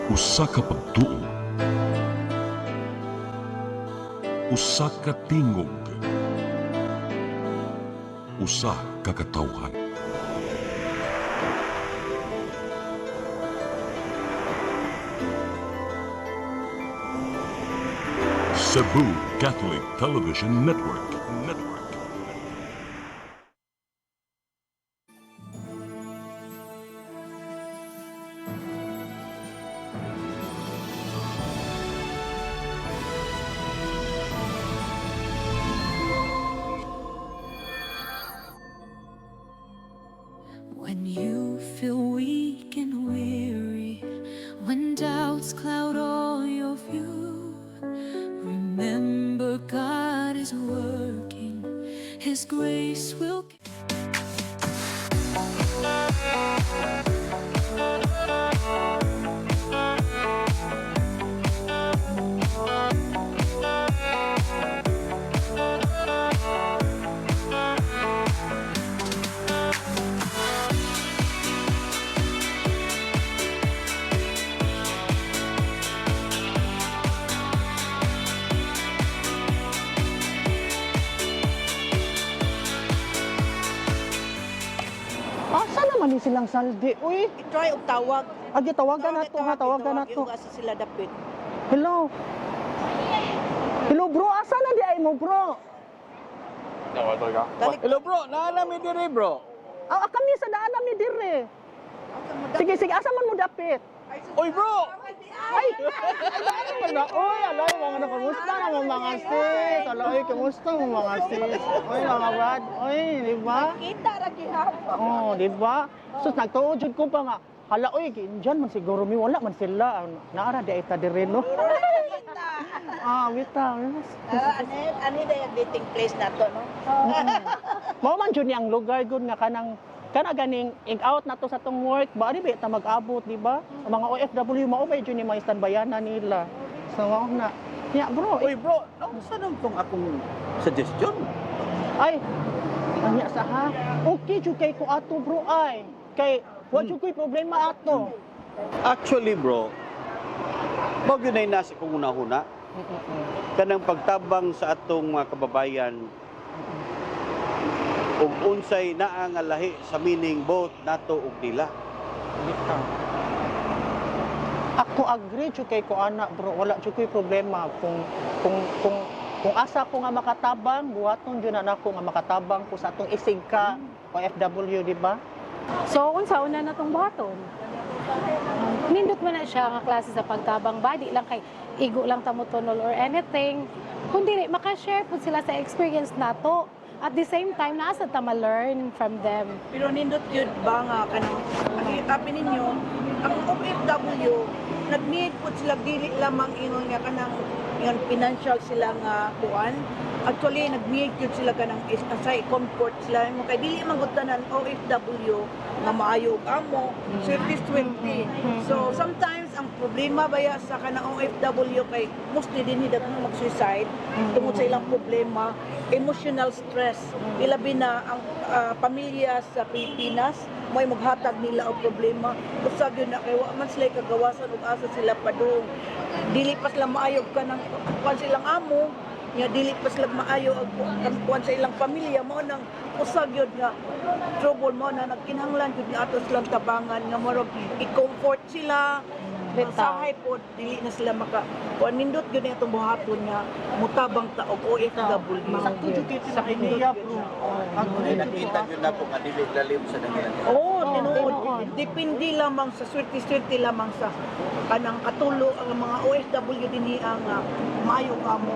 Usa ka pagtuo, usa ka tingog, usa ka katawhan. Cebu Catholic Television Network. When you feel weak and weary, when doubts cloud all your view, remember God is working, His grace will. Asa naman ni silang saldi? Uy, I-try og tawag. tawagan na to ha, tawagan na to. Yung asa sila dapit. Hello. Hello bro, asa na di ay mo bro? Dali Hello bro, naanami diri bro. Kami sa daan mi dire. Sige, asa man mo dapit? Oy bro! Ay, Uy, alay, mga na, kamusta naman mga sis? Alay, kamusta mga sis? Uy, mga brad, uy, di ba? kita ra gihapon. Oh, di ba? Sus, nagtuod jud ko pa nga. Hala, uy, dyan man siguro mi, wala man sila. Naara di ay tadirin, no? Wita. Ani da yung dating place na to, no? Mao man jud ang lugar gud nga kana ganing out na to sa tong work ba di ba ta mag-abot di ba ang mga OFW mao ba jud ni mga standbayanan nila so mao na ya bro Oy bro, nausa nang tong akong suggestion. ay anya sa ha okay jud kay ko ato bro ay kay wa jud ko'y problema ato. Actually bro, mao gyud nay nasa kong una-una. Kanang pagtabang sa atong mga kababayan ug unsay naa nga lahi sa meaning both nato ug nila. Ako agree jud kay ko ana bro wala jud ko'y problema kung asa ko nga makatabang buhaton jud na nako nga makatabang ko sa atong isig ka OFW di ba? So, unsa-una na tong buhaton? Nindot man na siya nga klase sa pagtabang body lang kay igo lang tamutunol or anything. Kundi makashare po sila sa experience nato. At the same time, nasa ta ma-learn from them. Pero nindot yun ba nga kanang happy ninyo, ang OFW, nag-need po sila dili lamang ingon nga kanang yung financial sila nga kuan. Actually, nag-need yun sila kanang asay comfort sila. Kaya dili mangutanan OFW nga maayo og amo, so it is 20. So sometimes ang problema baya sa kanang OFW kay mostly din daghang mag-suicide tungod sa ilang problema, emotional stress. Ilabi na ang pamilya sa Pilipinas may maghatag nila og problema. Usab yun na kay wa man sila kagawasan ug asa sila padung. Dili pa sila maayo kanang kuan silang amo, nga dili pa sila maayo ang kuan sa ilang pamilya mo nang usag yun nga trouble mo na nagkinahanglan jud nga ato silang tabangan nga morog i-comfort sila sahay po dili na sila maka kuan nindot gyud atong buhaton nga mutabang ta og OFW Sakto jud kay sa kaniya bro. Nakita gyud na po nga dili lalim sa dagilan. Oo, tinuod. Depende lamang sa swerte-swerte lamang sa kanang katulo ang mga OFW dinhi ang maayo kamo.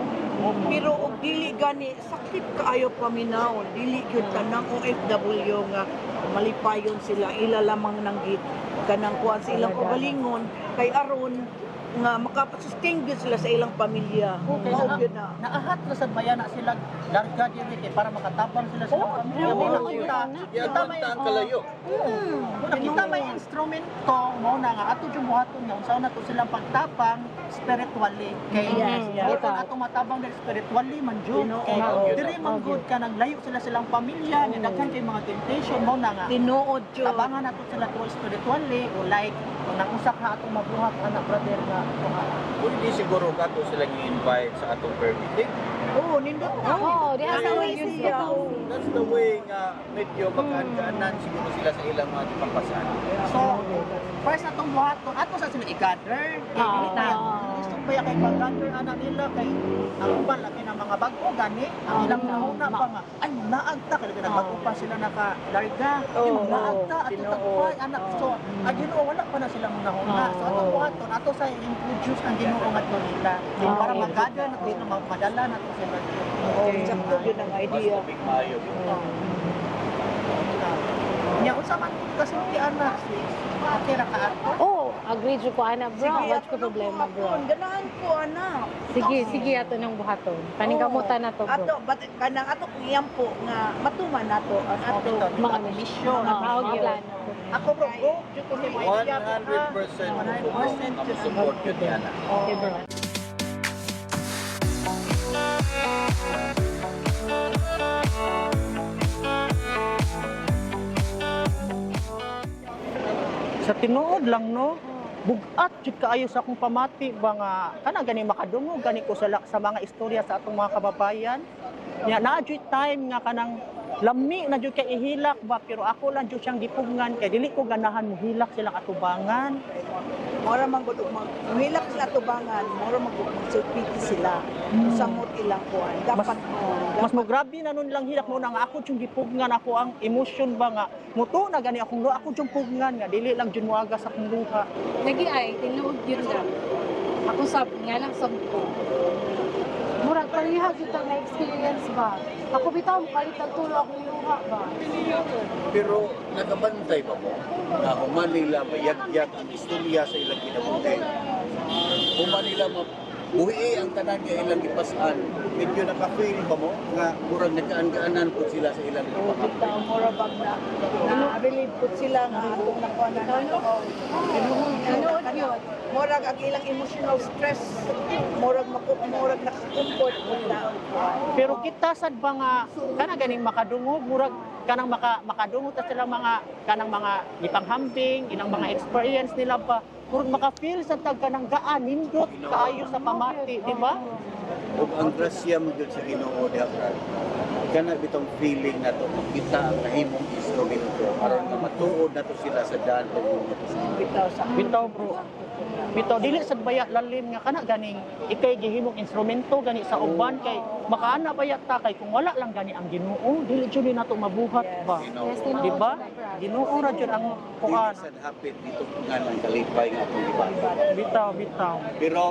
Pero og dili gani sakit kaayo paminaw, dili gyud tanang OFW nga malipayon sila ila lamang nang kanang kuan sa ilang kabalingon kay aron nga makapasustain gyud sila sa ilang pamilya. Okay, Mao gyud na. naahat na sa bayana sila larga diri kay para makatabang sila sa pamilya. oo, Kita may kalayo. nakita may instrumento mo na nga ato jud buhaton nga unsa na to silang pagtabang spiritually kay buhaton ato matabang dahil spiritually man jud kay diri man good ka nang layo sila silang pamilya nga daghan kay mga temptation mo na nga Tinuod jud. tabangan nato sila to spiritually o like nang usa ka atong mabuhat anak brother nga Pwede siguro kato silang i-invite sa atong prayer meeting. Oo, nindot na. Oo, diha sa Ano way yun siya. That's the way nga medyo magkaan-kaanan siguro sila sa ilang mga pampasan. So, first atong buhaton, ato sa sila i-gather. Kaya dili tayo. Gusto ba kay pag-gather anak nila kay ang uban lagi ng mga bago gani. Ang ilang nauna pa nga. Ay, naagta kay nagbago pa sila naka-larga. Oo, Naagta ato Ginoo. tagpay anak. So, ang Ginoo wala pa na silang nahuna. So, atong buhaton, ato sa introduce ang Ginoo ngadto nila. Para mag-gather na sila madala na sila. Oo, sakto yun ang Mas idea. mabig maayo. Nya unsa man kasi ti anak sis. Okay ra ka ato. Oh, agree jud ko ana bro. Sige, Watch ko ako problema nang bro. buhaton. Ganahan ko, anak. Sige ato nang buhaton. Paningkamutan na to Ato, bro. kanang ato kiyam po nga matuman nato ang ato. Mga mission. Mahog plan. Ako bro, go. Jud ko may idea ko, ha? 100% ang support yun ni Ana. Okay bro. Sa tinuod lang no, bugat jud kaayo sa akong pamati ba nga kana gani makadungog gani ko sa mga istorya sa atong mga kababayan. Nya naa jud time nga kanang lami na jud kay ihilak ba pero ako lang jud siyang gipugngan kay dili ko ganahan mohilak silang atubangan. Mora man gud mahilak sila tubangan, mora man gud magsulpiti sila. Samot ilang kuan. Dapat Mas mo grabe na nun lang hilak mo na nga ako jud gipugngan ako ang emotion ba nga muto na gani akong luha ako jud pugngan nga dili lang jud moaga sa akong luha. Lagi ay tinuod yun na. Ako sab nga lang sab ko. Murag parihag kita na experience ba. Ako bitaw kalit tulo akong luha ba. Pero nakabantay ba mo na human nila mayagyak ang istorya sa ilang kinabuhi? Human nila buhi ang tanan nga ilang ipasan. Medyo naka-feel ba mo nga murag nagkaan-kaanan po sila sa ilang pagkakapit? bitaw mora bag na believe pud sila nga atong nakuha na Tinuod yun. Murag ang ilang emotional stress, murag nakakomfort pud na. Pero kita sad ba nga kana ganing makadungog murag kanang makadungog ta sila mga kanang mga gipanghambing ilang mga experience nila pa murag maka-feel sa tag kanang gaan nindot kaayo sa pamati di ba? O ang grasya mo dyan sa Ginoo diha brad. Kana bitong feeling na to makita ang nahimong instrumento aron nga matuod na to sila sa daan pagbuhat. Bitaw sa Bitaw bro. Bitaw dili sad baya lalim nga kana ganing ikay gihimong instrumento gani sa uban kay makaana baya ta kay kung wala lang gani ang Ginoo dili jud ni nato mabuhat ba. Yes, tinuod Di ba? yun na, Brad. Ginoo ra jud ang kuan. Dili sad hapit dito nga ng kalipay nga akong gibata. Bitaw. Pero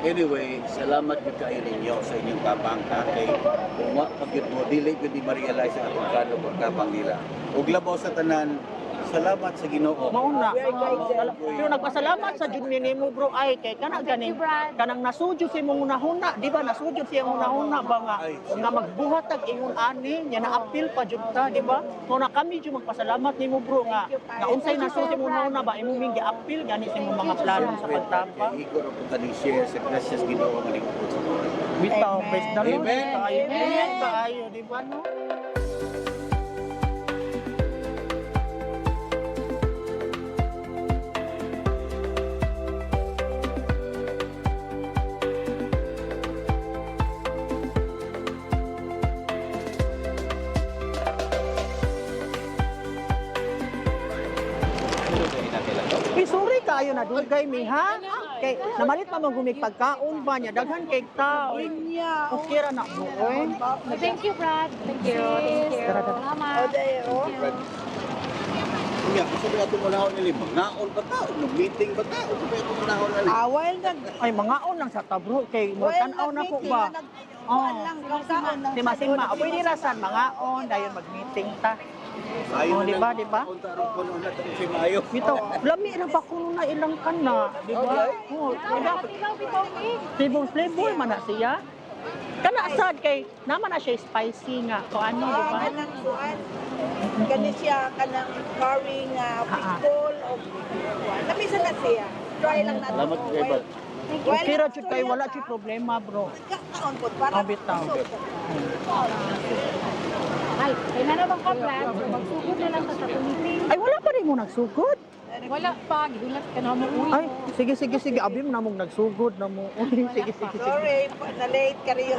anyway, salamat gyud kayo ninyo sa inyong kabangka kay kung wa pagyud mo dili gyud di ma-realize ang atong kano pagkabang nila. Ug labaw sa tanan, salamat sa Ginoo. Mauna. Pero nagpasalamat sa jud nimo bro ay kay kana ganing kanang nasudyo si mong unahuna, di ba? Nasudyo siya mong unahuna ba nga magbuhat tag ingon ani nya na-appeal pa jud ta, di ba? Mo na kami jud magpasalamat nimo bro nga unsay nasudyo mong unahuna ba imo ming gi-appeal gani sa imong mga plano sa pagtapa. Igor ko tani share sa gracias Ginoo nga lingkod sa Ginoo. Bitaw, praise the Lord. Amen. Amen. Kaayo, di ba no? Sorry kayo na dugay mi ha. Kay namalit pa man gumig pagkaon ba niya daghan kay tao. Inya. Okay ra na mo oy. Thank you, Brad. Thank you. Salamat. Kuya, gusto ba ato manahon nili? Naon ba ta? Nag-meeting ba ta? Gusto ba ato manahon nili? While Ay mga on lang sa tabro kay mo tan-aw na ko ba. lang, kausaan lang. Sima-sima, o pwede rasan mga on dayon mag-meeting ta. Ayaw Oh, na di ba, lang. di ba? Punta ron ko noon na si Mayo. Bito, lami na ba kuno na ilang kan na, di ba? Oh, di ba? Flavor man na siya. Kana sad kay naman na siya spicy nga. So ano, di ba? Kanang kuan. Kani siya kanang curry nga pickle o namisa na siya. Try lang natin. Salamat kay Bal. Okay ra jud kay wala jud problema, bro. Kakaon po para Oh, bitaw. Ay, kaya na naman ka, Brad. Magsugod na lang sa meeting. Ay wala pa rin mo nagsugod. Wala pa, gidulat ka na mo uwi. Ay, sige. Abi mo na mong nagsugod na mo. Sige. Sorry, na-late ka rin.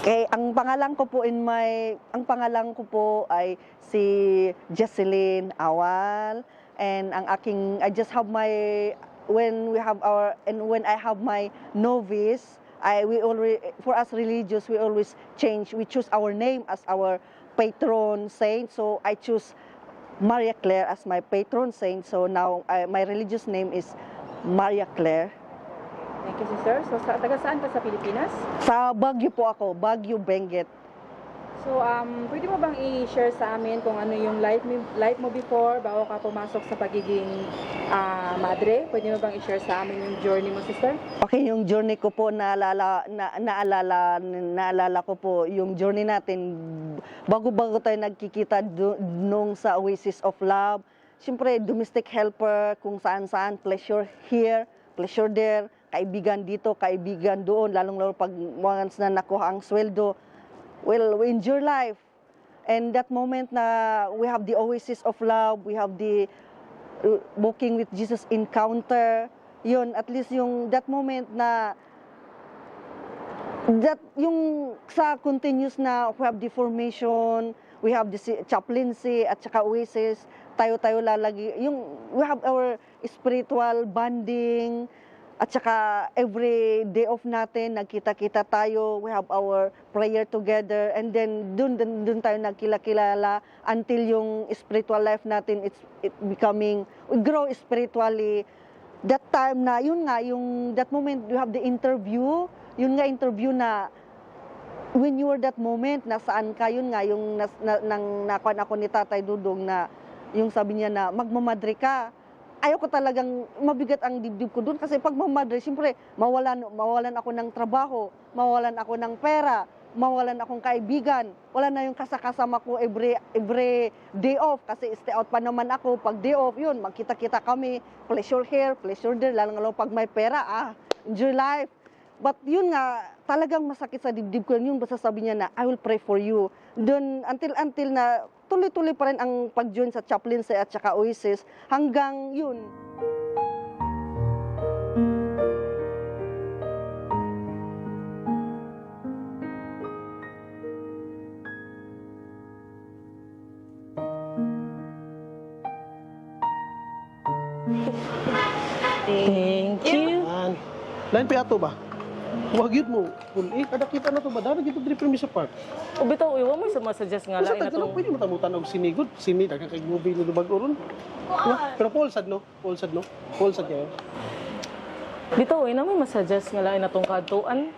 Okay, ang pangalan ko po ay si Jesselyn Awal, and I just have my when I have my novice, for us religious we always choose our name as our patron saint. So I choose Maria Claire as my patron saint. So now my religious name is Maria Claire. Thank you, sister. So, taga saan ka sa Pilipinas? Sa Baguio po ako, Baguio, Benguet. So, pwede mo bang i-share sa amin kung ano yung life mo before bago ka pumasok sa pagiging madre? Pwede mo bang i-share sa amin yung journey mo, sister? Okay, yung journey ko po, naalala ko po yung journey natin bago-bago tayo nagkikita nung sa Oasis of Love. Siyempre, domestic helper, kung saan-saan, pleasure here, pleasure there, kaibigan dito, kaibigan doon, lalong-lalo pag once na nakuha ang sweldo. Well, we enjoy life. And that moment na we have the Oasis of Love, we have the Walking with Jesus encounter, yun, at least yung that moment na yung sa continuous na we have the formation, we have the chaplaincy at saka Oasis, tayo lalagi, we have our spiritual bonding. At saka every day off natin, nagkita-kita tayo, we have our prayer together, and then dun tayo nagkilala until yung spiritual life natin, we grow spiritually. That time na, that moment, you have the interview, interview na, when you were that moment, nasaan ka, yung nakuha ako ni Tatay Dudong na, yung sabi niya na, magmamadre ka. Ayoko talagang mabigat ang dibdib ko doon kasi pag mamadre, siyempre mawalan ako ng trabaho, mawalan ako ng pera, mawalan akong kaibigan, wala na yung kasama ko every day off kasi stay out pa naman ako. Pag day off, yun, magkita-kita kami, pleasure here, pleasure there, lalo pag may pera, enjoy life. But yun nga, talagang masakit sa dibdib ko yun, basta sabi niya na, I will pray for you. Doon, until na, tuloy-tuloy pa rin ang pag-join sa chaplaincy at saka Oasis, hanggang yun. Thank you. Lain pa ato ba? Wag yun mo. Kada kita na to ba? Dapat dito diri permi sa park. O bitaw, iwa mo sa masuggest nga Sa lain na tagalog, to. pwede mo tamutan og sinigod. Sini, dagang kay movie ni Dubag Uron. Pero Paulsad, no? Paulsad kayo. Bitaw, na may masuggest nga lain na tong kadtuan.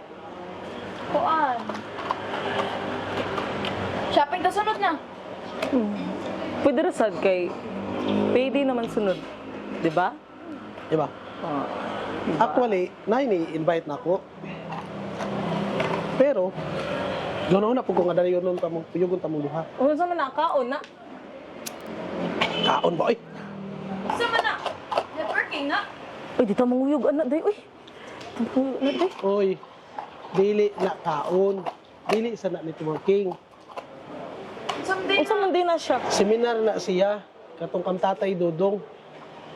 Kuan. Shopping ta sunod na. Pwede ra sad kay payday naman sunod. Di ba? Diba? Actually, ni-invite na ako. Pero, ganoon na po kung adari yun nun tamong puyugon tamong duha. O sa man nakaon na. Kaon ba, oy? Sa man na. Networking na. Uy, di ta manguyog anak day. Uy. Manguyog anak day. Oy, dili na kaon. Dili sa na ni King. Someday Unsa man din na siya. Seminar na siya, katong kang Tatay Dudong.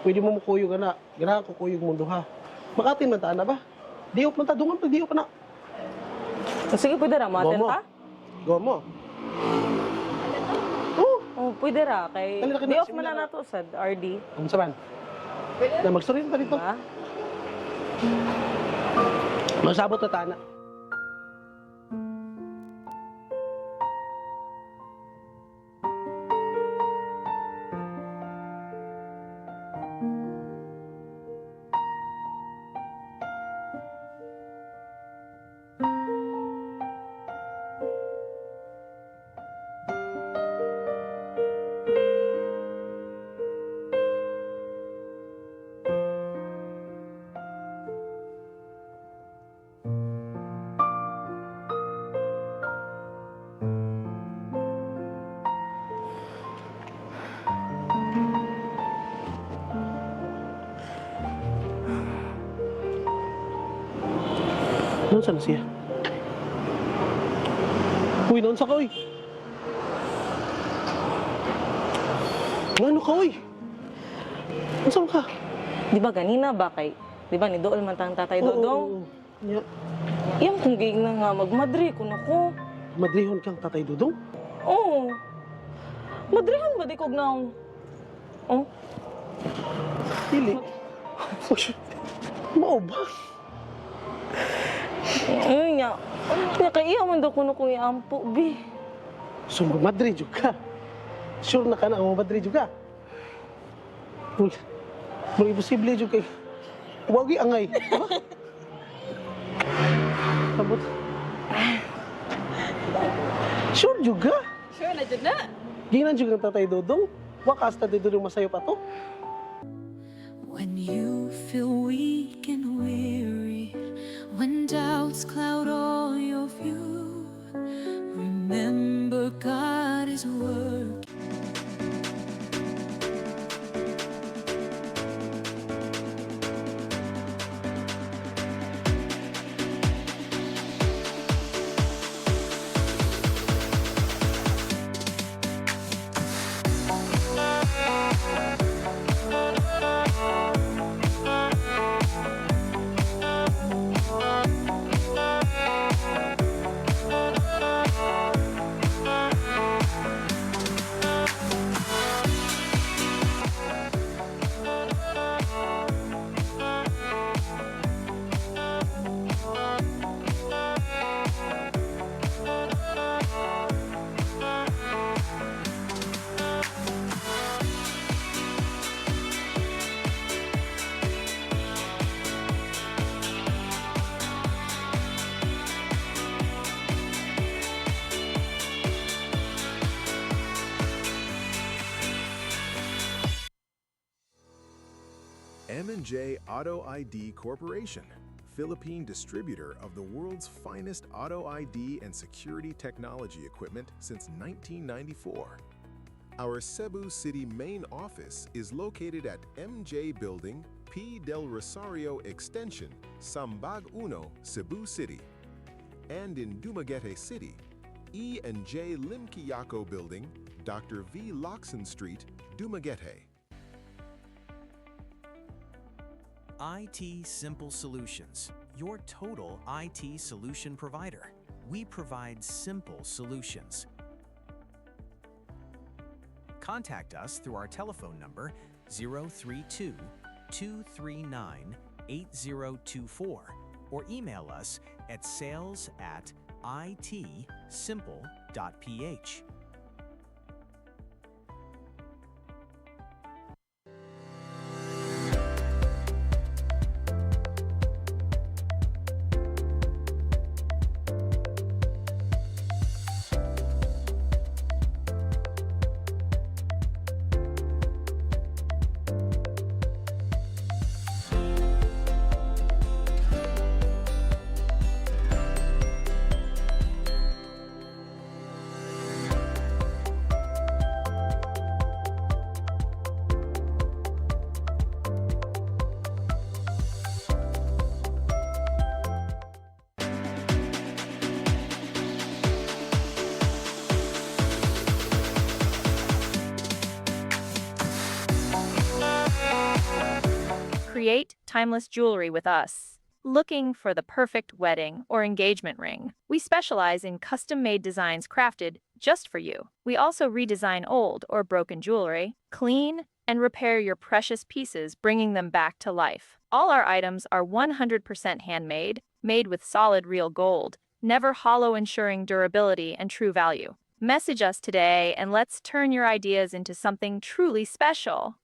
Pwede mo mukuyog na. Ganahan ko kuyog mo duha. Makatin man ta na ba? Diop man ta, dungan pa, diop na. Sige, pwede ra maten Gomo. ta. Gomo. Oh, pwede ra kay Dali na kayo di na, off man seminar na nato sad RD. Kung saan? Na magsurin ta dito. Diba? Masabot na tana. Ano saan siya? Uy, naon sa ka, uy? Ano ka, uy? Saan ka? Di ba ganina ba kay, di ba ni Dool man tang tatay Dodong? Yeah. Iyang kung giig na nga magmadri kuno ko. Madrihon kang tatay Dudong? Oo. Madrihan ba di kog naong? Oh, Dili. Mao ba? ayun nga. Nakaiya man daw kuno kong iampo, bi. So, Madrid juga. Sure na ka na ang Madrid juga. Muli posible juga. Huwag angay. Sabot. Sure juga. Sure na jud na. Ginan juga ang tatay Dodong. Wakas tatay Dodong masayo pa to. When you feel weak and weary, when doubts cloud all your view, remember God is working. M&J Auto ID Corporation, Philippine distributor of the world's finest auto ID and security technology equipment since 1994. Our Cebu City main office is located at MJ Building, P. Del Rosario Extension, Sambag Uno, Cebu City. And in Dumaguete City, E&J Limquiaco Building, Dr. V. Loxon Street, Dumaguete. IT Simple Solutions, your total IT solution provider. We provide simple solutions. Contact us through our telephone number 032-239-8024 or email us at sales@itsimple.ph. Create timeless jewelry with us. Looking for the perfect wedding or engagement ring? We specialize in custom-made designs crafted just for you. We also redesign old or broken jewelry, clean, and repair your precious pieces, bringing them back to life. All our items are 100% handmade, made with solid real gold, never hollow, ensuring durability and true value. Message us today and let's turn your ideas into something truly special.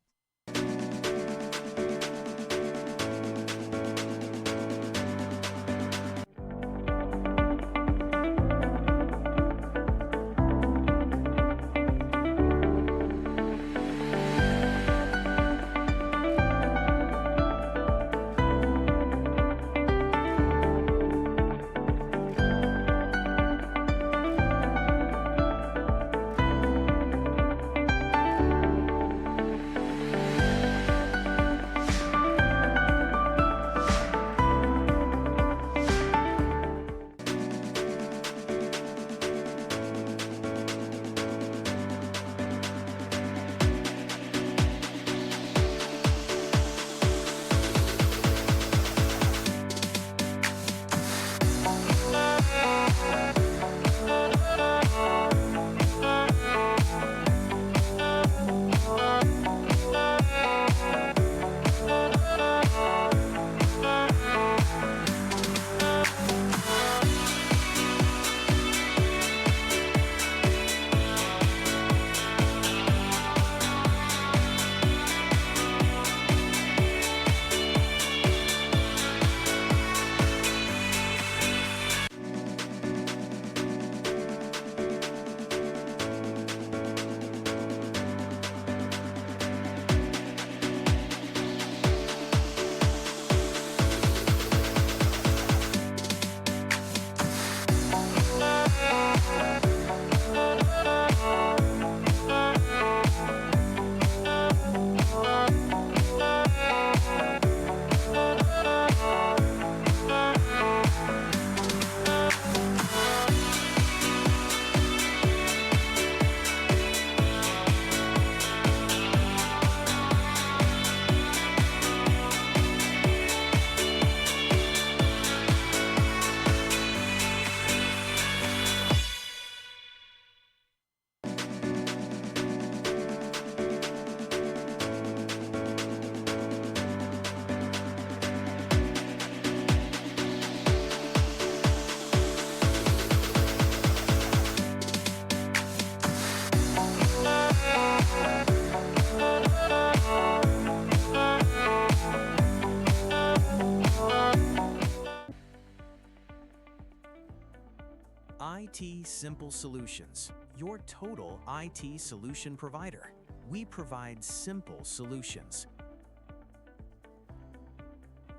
IT Simple Solutions, your total IT solution provider. We provide simple solutions.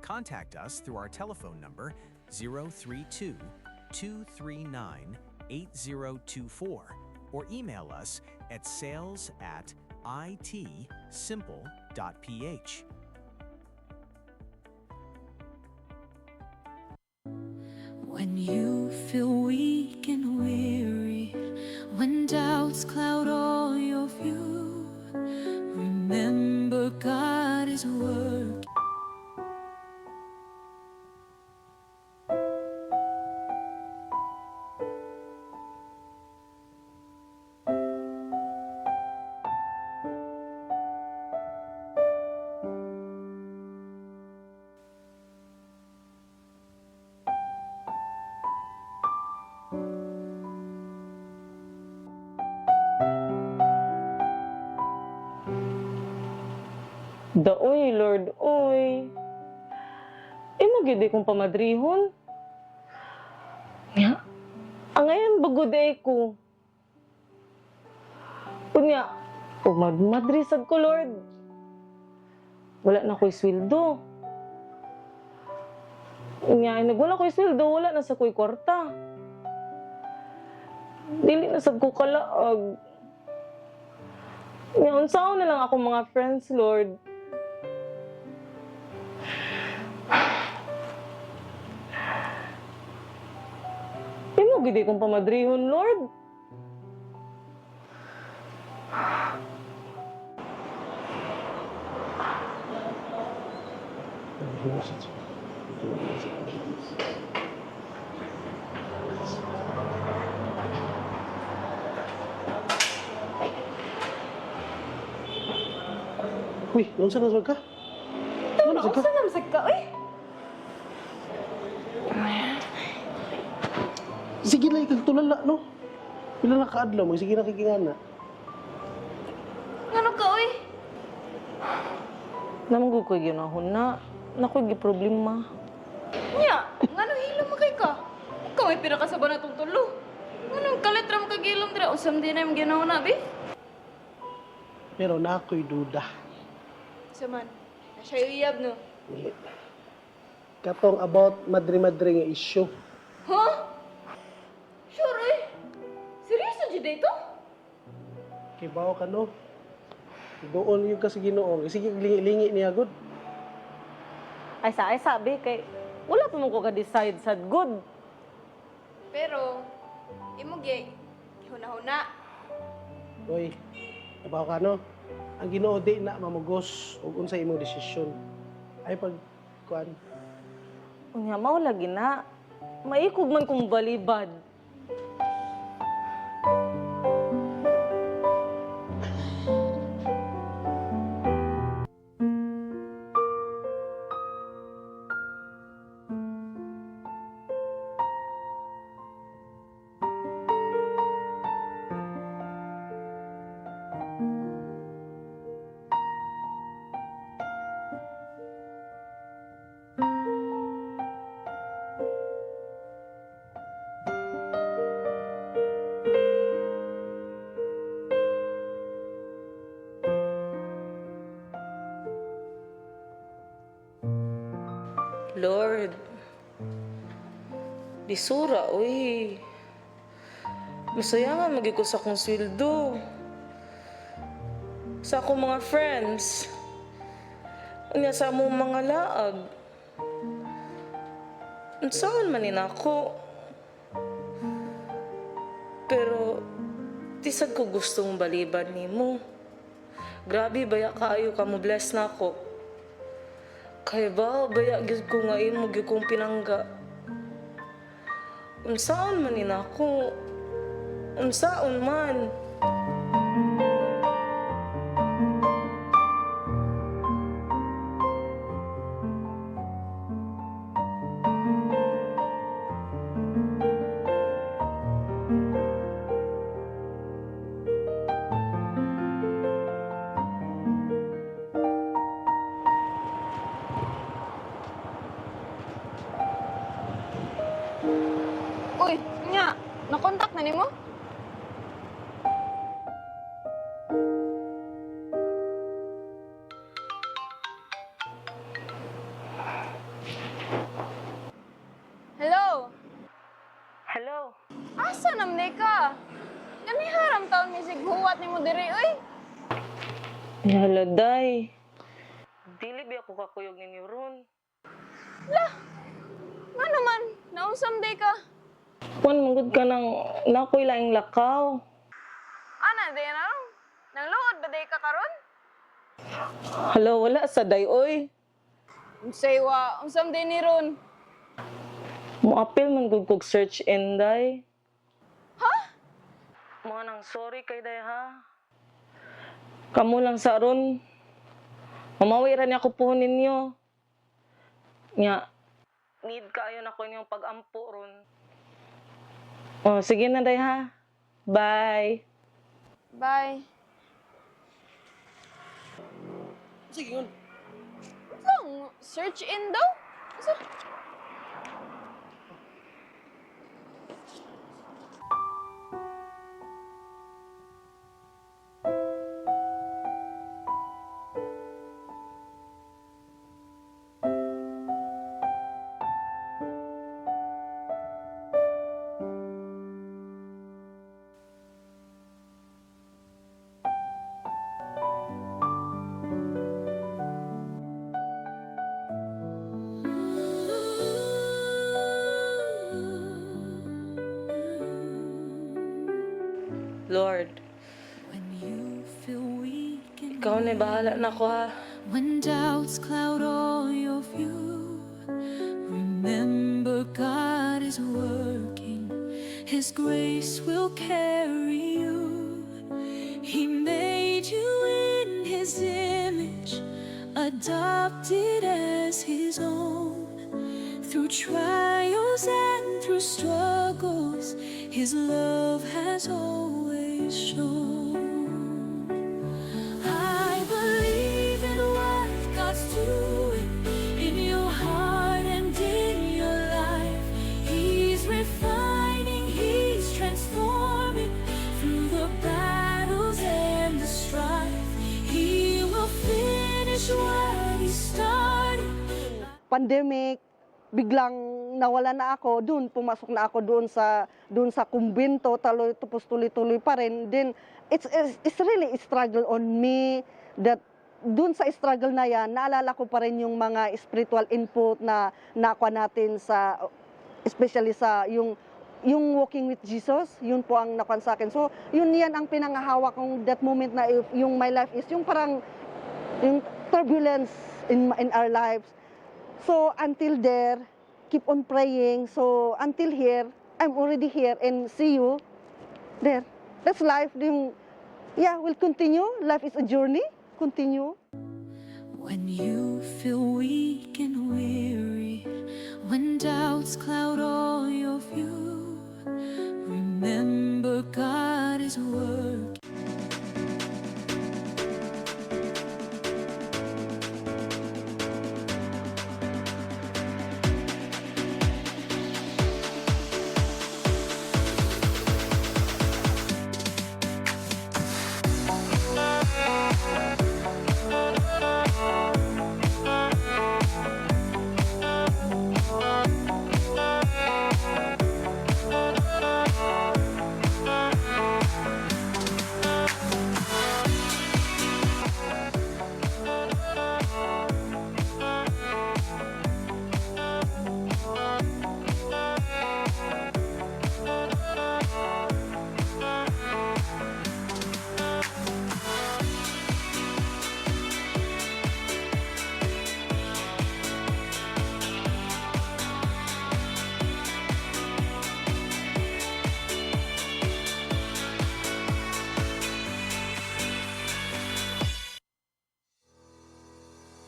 Contact us through our telephone number 032-239-8024 or email us at sales@itsimple.ph. When you feel weak and weary, when doubts cloud all your view, remember God is working. Daoy, Lord, oy. Magidi kong pamadrihon. Nga, ngayon baguday ko. Unya, madrisad ko, Lord. Wala na ko'y sweldo. Unya, nagwala ko'y sweldo, wala na sa ko'y kwarta. Dili na sad ko kalaag. Unya, unsaon na lang ako mga friends, Lord. Gidi kong pamadrihon, Lord. Uy, unsa na ka? Unsa na masag ka? Uy! Sige lang, ikagtulala, no? Pila na kaadlaw, sige na kikingana. Ano ka, uy? Namang ko'y ginahon na. Nako'y giproblema. Nya, ngano hilom mo kay ka? Ikaw ay pira ka sa banatong tulo. Anong kalitra mo kagilom dira? Usam din na yung ginawa na, be? Pero na ako'y duda. Saman, na siya uyab, no? Katong about madri-madri nga issue. Huh? Sure, uy? Seryoso dyan dito? Kibaw ka, no? Doon yung kasi ginoong. Sige, lingi niya, good. Ay sabi, kay wala pa mo ko ka-decide sad good. Pero, imugi, huna-huna. Uy, kibaw ka, no? Ang ginoo di na mamugos ug unsa imong desisyon. Ay pag kuan. Unya mao lagi na. Maikog man kong balibad. Lord, disura, uy. Masaya nga magiging sa akong sweldo. Sa akong mga friends. Unya sa among mga laag. Saan man ako. Pero, tisag ko gustong baliban nimo. Grabe, baya kaayo ka mo bless na ako. Kaya ba, baya gyud ko nga imo gyud kong pinangga. Unsaon man ni nako? Unsaon man? Uy, nya, nakontak na nimo? Hello? Hello? Asa namday ka? Kani haram taon mi sighuwat nimo diri oy. Hala, day. Dili ba ako kakuyog ninyo ron? Lah. Nga naman, nausam day ka. Kung manggod ka ng nakoy laing lakaw. Ana day na ron? Nangluod ba day ka karon? Hala, wala sa day, oy. Unsay wa, unsam day ni ron? Muapil man gud kog search in, day. Ha? Mga nang sorry kay day, ha? Kamu lang sa ron. Mamawi ra niya ko po ninyo. Nya, need kaayo na ko inyong pag-ampo ron. Oh, sige na day, ha? Bye. Bye. Sige yun. Lang, search in daw? Lord, ikaw na bahala na ko, ha? When doubts cloud all your view, remember God is working. His grace will carry you. He made you in His image, adopted as His own. Through trials and through struggles, His love has always shown. I believe in what God's doing in your heart and in your life. He's refining, He's transforming through the battles and the strife. He will finish what He started. Pandemic, biglang nawala na ako, pumasok na ako doon sa kumbento, tapos tuloy-tuloy pa rin. Then it's really a struggle on me that doon sa struggle na yan, naalala ko pa rin yung mga spiritual input na nakuha natin sa, especially sa yung walking with Jesus, yun po ang nakuha sa akin. So, yan ang pinangahawak kong that moment na yung my life is yung parang yung turbulence in our lives. So, until there, keep on praying. So, until here, I'm already here and see you there. That's life. We'll continue. Life is a journey. Continue. When you feel weak and weary, when doubts cloud all your view, remember God is working.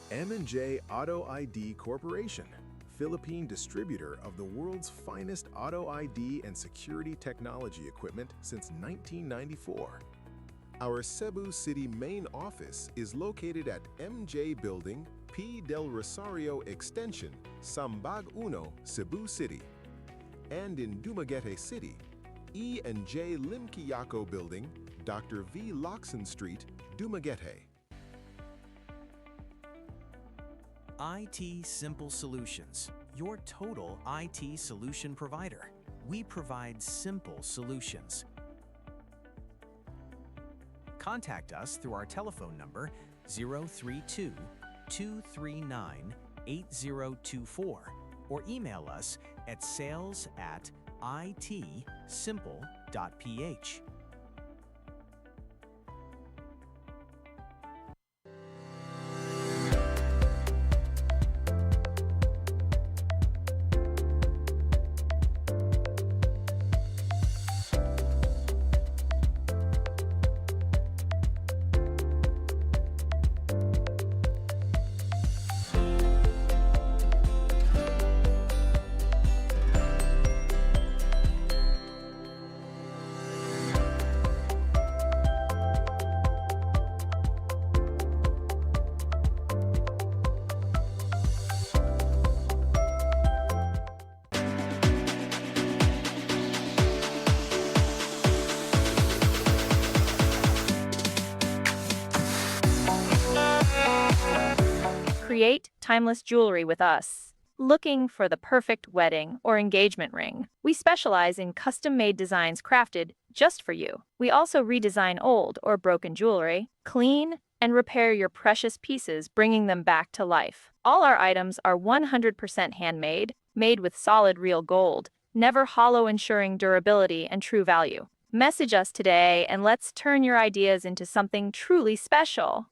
M&J Auto ID Corporation, Philippine distributor of the world's finest auto ID and security technology equipment since 1994. Our Cebu City main office is located at MJ Building, P. Del Rosario Extension, Sambag Uno, Cebu City, and in Dumaguete City, E&J Limkiyako Building, Dr. V. Loxon Street, Dumaguete. IT Simple Solutions, your total IT solution provider. We provide simple solutions. Contact us through our telephone number 032-239-8024 or email us at sales@itsimple.ph. Create timeless jewelry with us. Looking for the perfect wedding or engagement ring? We specialize in custom-made designs crafted just for you. We also redesign old or broken jewelry, clean, and repair your precious pieces, bringing them back to life. All our items are 100% handmade, made with solid real gold, never hollow, ensuring durability and true value. Message us today and let's turn your ideas into something truly special.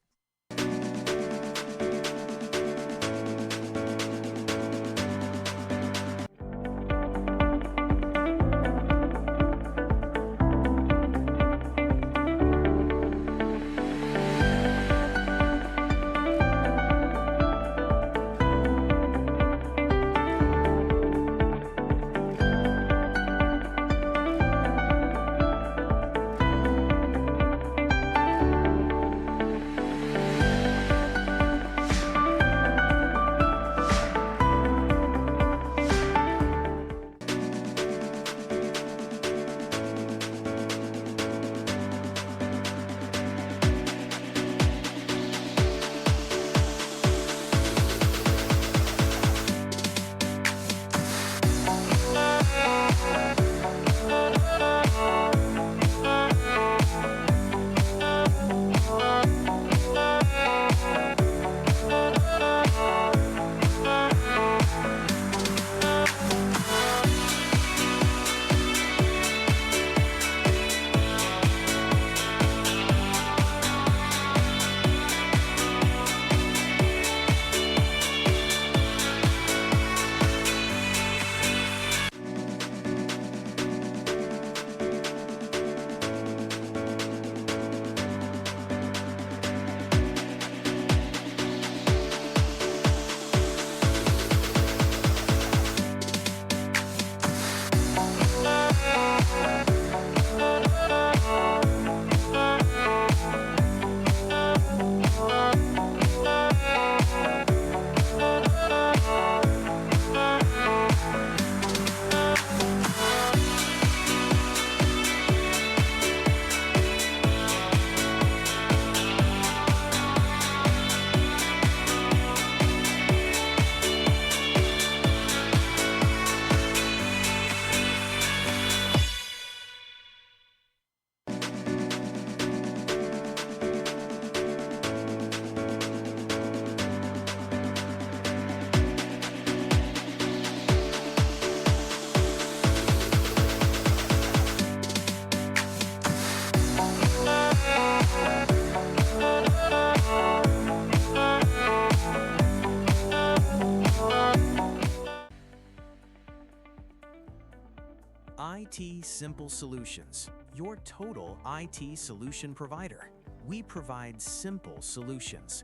IT Simple Solutions, your total IT solution provider. We provide simple solutions.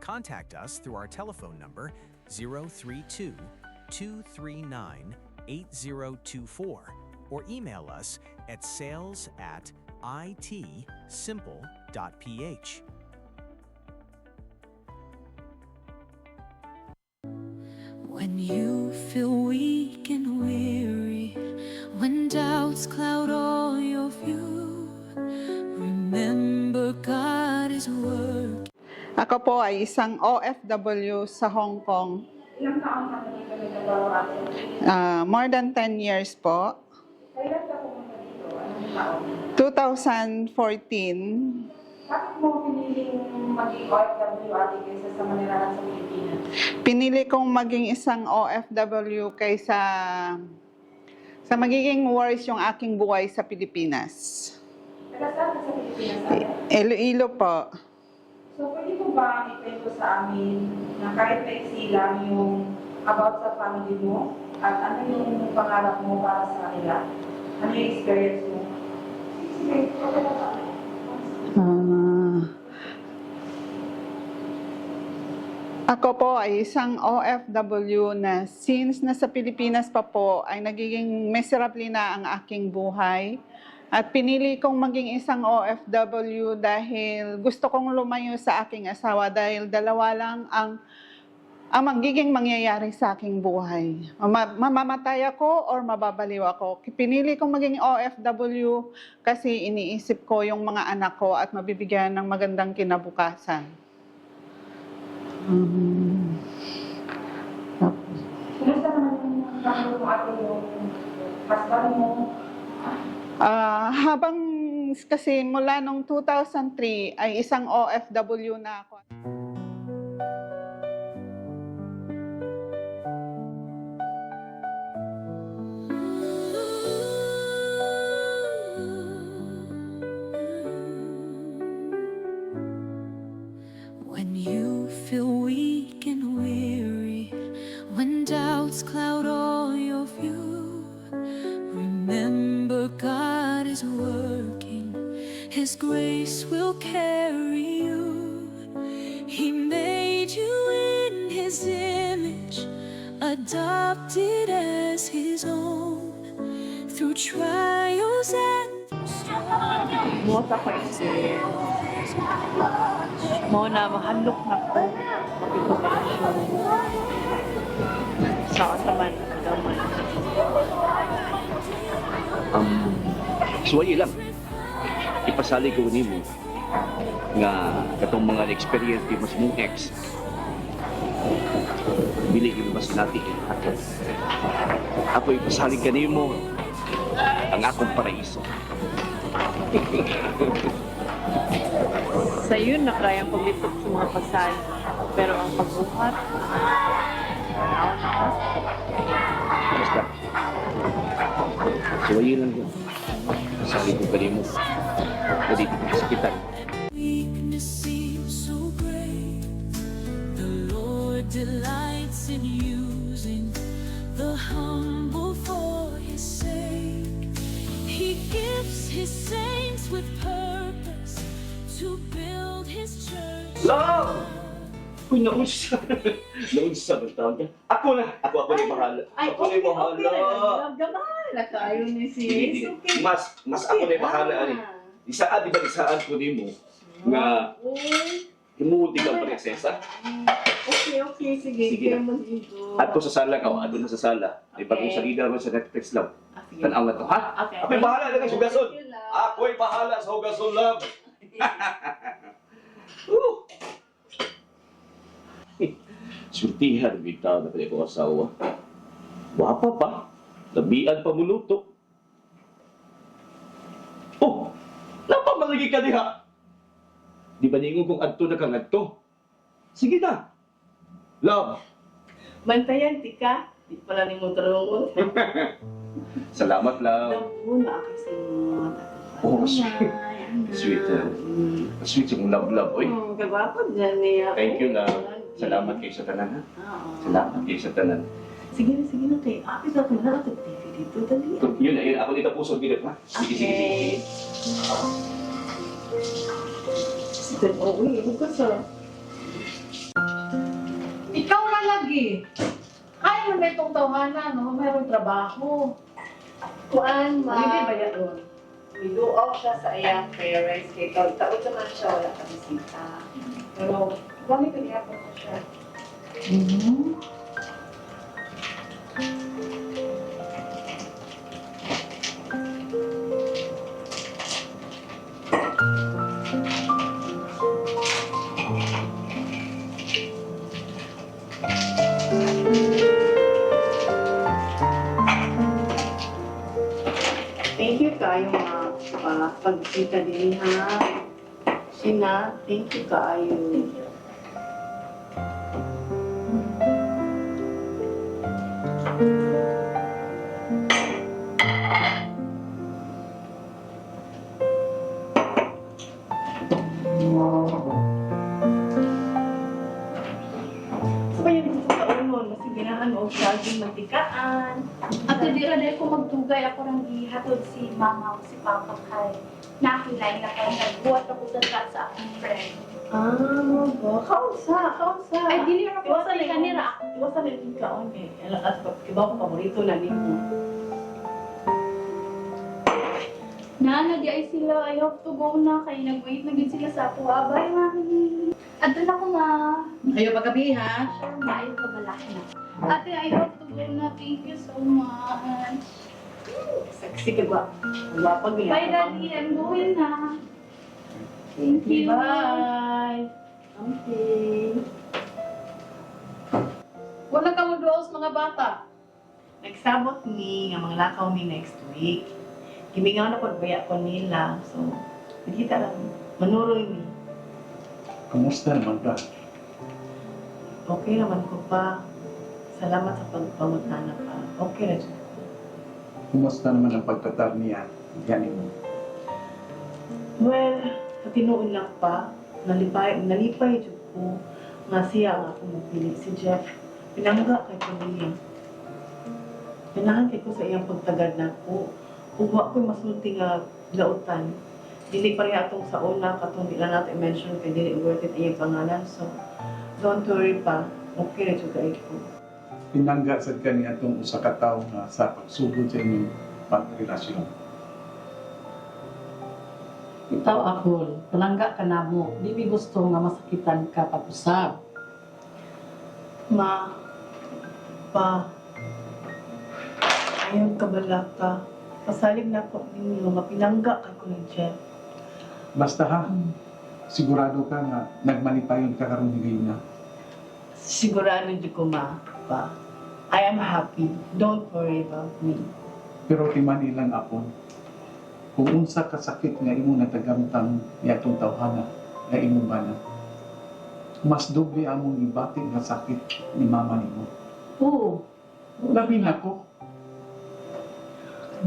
Contact us through our telephone number 032-239-8024 or email us at sales@itsimple.ph. When you feel weak and weary, doubts cloud all your view, remember God is working. Ako po ay isang OFW sa Hong Kong. Ilang taon ka na dito nagtrabaho ate? More than 10 years po. Kailan ka pumunta dito? Anong taon? 2014. Bakit mo piniling maging OFW ate kaysa sa manirahan sa Pilipinas? Pinili kong maging isang OFW kaysa sa magiging worse yung aking buhay sa Pilipinas. Taga saan ka sa Pilipinas ate? Iloilo po. So, pwede mo ba ikwento sa amin na kahit maiksi lang yung about sa family mo at ano yung pangarap mo para sa kanila? Ano yung experience mo? Sige, okay na ba? Ako po ay isang OFW na since nasa Pilipinas pa po ay nagiging miserably na ang aking buhay. At pinili kong maging isang OFW dahil gusto kong lumayo sa aking asawa dahil dalawa lang ang magiging mangyayari sa aking buhay. Mamamatay ako or mababaliw ako. Pinili kong maging OFW kasi iniisip ko yung mga anak ko at mabibigyan ng magandang kinabukasan. Kumusta naman yung family mo ate yung husband mo? Habang kasi mula nung 2003 ay isang OFW na ako. When you feel weak and weary, when doubts cloud all your view, remember God is working, His grace will carry you. He made you in His image, adopted as His own, through trials and storms. Buhat ako experience. Mo na mahandok na ko makipagrelasyon sa asaman gamay. Suwayi lang. Ipasali ko nimo nga katong mga experience di mas mong ex. Bili ko mas natin ako. Ako ipasali ka nimo ang akong paraiso. Sa iyo na kayang pumitok sa mga pasal. Pero ang pagbuhat, Basta. Suwayi lang yun. Pasali ko ka nimo. Dito ka sa kitan. Weakness seems so great. The Lord delights in using the humble for His sake. He gives His saints with purpose to build His church. Love! Uy, naunsa. Naunsa ba tawag niya? Ako na yung bahala. Ako na yung bahala. Gamahala kayo ni Hindi. Mas ako na yung bahala. Isaan, di ba isaan ko ni mo nga himuti ka prinsesa? Okay, sige. Sige na. Kayo mag-igo. At ko sa sala ka, ano na sa sala. Ay pag kung salida naman sa Netflix lang. Tanaw na to, ha? Okay. Ako'y bahala na ng hugason. Ako'y bahala sa hugason, love. Surtihan, bitaw na pala ko asawa. Wapa pa. Labian pa muluto. Oh! Napamalagi ka diha. Di ba ningo kung adto na kang adto? Sige na. Love. Bantayan, tika. Di pala ni mo tarungon. Salamat, love. Muna ako sa mga Oh, sweet. Sweet. Sweet yung love, oy. Kagwapo dyan niya. Thank you, love. Salamat kayo sa tanan, ha? Salamat kayo sa tanan. Sige na kay. Apit ako na ako TV dito. Dali. Yun. Ako dito puso bilit, ha? Sige. Sige. Uy, bukas ah. Ikaw na lagi. Kaya mo na itong tawanan, no? Mayroong trabaho. Kuan, ma. Hindi ba yan doon? Niluaw siya sa iyang parents. Kaya taon naman siya, wala kang bisita. Pero, kami pinihapon ko siya. pagkita din ha. Sina, thank you kaayo. Thank you. Saging mantikaan. Ato dira dahil ko magdugay ako ng ihatod si mama o si papa kay nakilay na kay nagbuhat ako sa akong friend. Kausa. Ay, dili ra ko sa kanira. Iwasan na yung kaon eh. At kibaw ko paborito na ni mo. Na, nag-ay sila. I hope to go na. Kaya nag-wait na din sila sa ako. Bye, mami. Adto na ko, ma. Ayaw paggabi ha? Sure, ma. Ayaw pagalaki na. Ate, I hope to go na. Thank you so much. Saksi ka ba? Wapag niya. Bye, Daddy. I'm going na. Thank you. Bye. Okay. Wala ka mo doos, mga bata. Nagsabot ni nga mga lakaw mi next week. Kimingaw na po baya ko nila. So, nakita lang. Manuroy mi. Kumusta naman ka? Okay naman ko pa. Salamat sa pagpangutana pa. Okay na siya. Kumusta naman ang pagtatar niya? Yan mo. Well, katinuon lang pa. Nalipay dyan ko. Nga siya ang ako magpili. Si Jeff, pinangga kay Pamilya. Pinahan kay ko sa iyang pagtagad na ko. Uwa ko'y masulti nga lautan. Dili pa rin atong sa una, katong di lang natin i-mention kay dili worth it iyang pangalan. So, don't worry pa. Okay na dyan kayo ko. Pinangga sa kanya itong usa ka tawo nga sa pagsugod sa inyong pagrelasyon. Itaw ako, palangga ka na mo. Di mi gusto nga masakitan ka pag-usap. Ma, pa, ayaw kabala ka. Pasalig na ako ninyo, mapinangga ka ko ng Jeff. Basta ha, sigurado ka nga nagmalipayon ka karon higay na. Sigurado di ko, ma, pa. I am happy. Don't worry about me. Pero timan ilang apon. Kung unsa ka sakit nga imo natagamtang niatong tawhana nga imong bana. Mas doble among ibati nga sakit ni mama nimo. Oo. Labi na ko.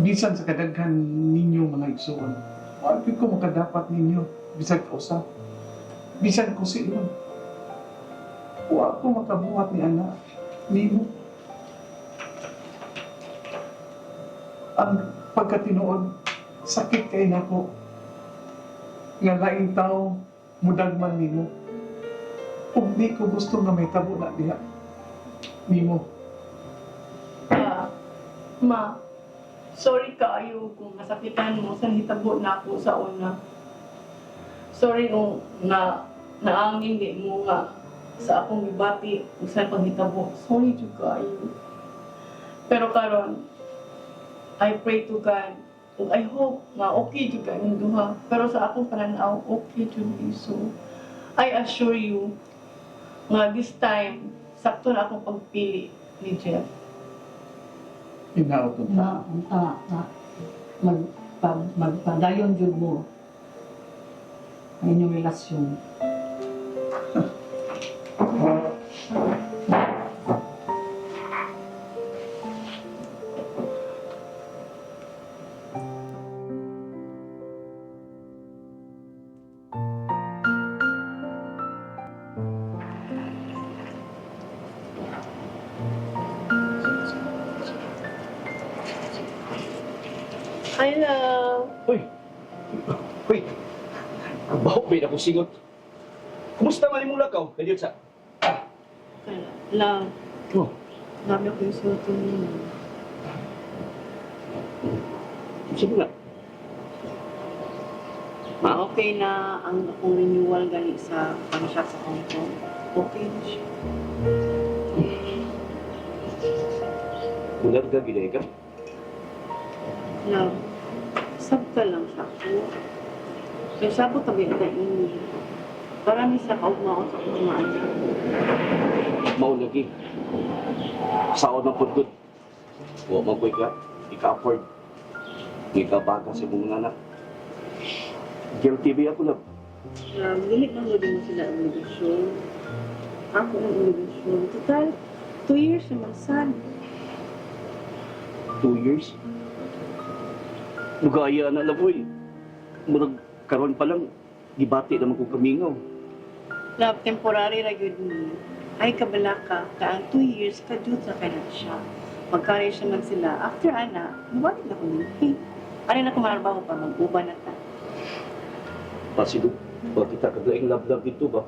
Bisan sa kadaghan ninyo mga igsuon, wala ko makadapat ninyo. Bisan ka usap. Bisan ko si ilong. Wala ko makabuhat ni anak. Nimo. Ang pagkatinuod, sakit kay nako. Nga laing tao, mudagman nimo. Kung di ko gusto nga may tabo na diha. Nimo. Ma, sorry kaayo kung nasakitan mo sa hitabo na ako sa una. Sorry kung naangin di mo nga sa akong gibati kung sa paghitabo. Sorry jud kaayo. Pero karon, I pray to God ug I hope nga okay jud ka inyong duha. Pero sa akong pananaw, okay jud iso. I assure you nga this time, sakto na akong pagpili ni Jeff. Inaot Na, magpadayon jud mo ang inyong relasyon. Hello. Uy! Bahok ba akong singot? Kumusta man imong lakaw? Kaya sa... Love, Oh, dami ako yung suotin niyo. sige na. Okay na ang akong renewal gani sa pang-shop sa Hong Kong. Okay na siya. Ulat ka, ginay ka? Love, sabta lang sa ako. Pero sabot tabi na ini. Para ni sa kaugmaon sa kumaan. Maulagi. Saon ng pudgod. Huwag magkoy ka. Ika-afford. Ika-baga sa imong anak. Guilty ba ako, love? Dili man mo din mo sila obligasyon. Ako ang obligasyon. Total, 2 years naman sad. 2 years? Lugaya na, love, oy. Murag karon pa lang, gibati naman ko kamingaw. Love, temporary ra gyud ni. Ay kabala ka, ang 2 years ka jud sa kanya siya. Mag-college naman sila. After ana, mabalik na ko ni. Ano na kumarbaho pa, mag-uban na ta. Pasido, ba kita kagaing love-love dito ba?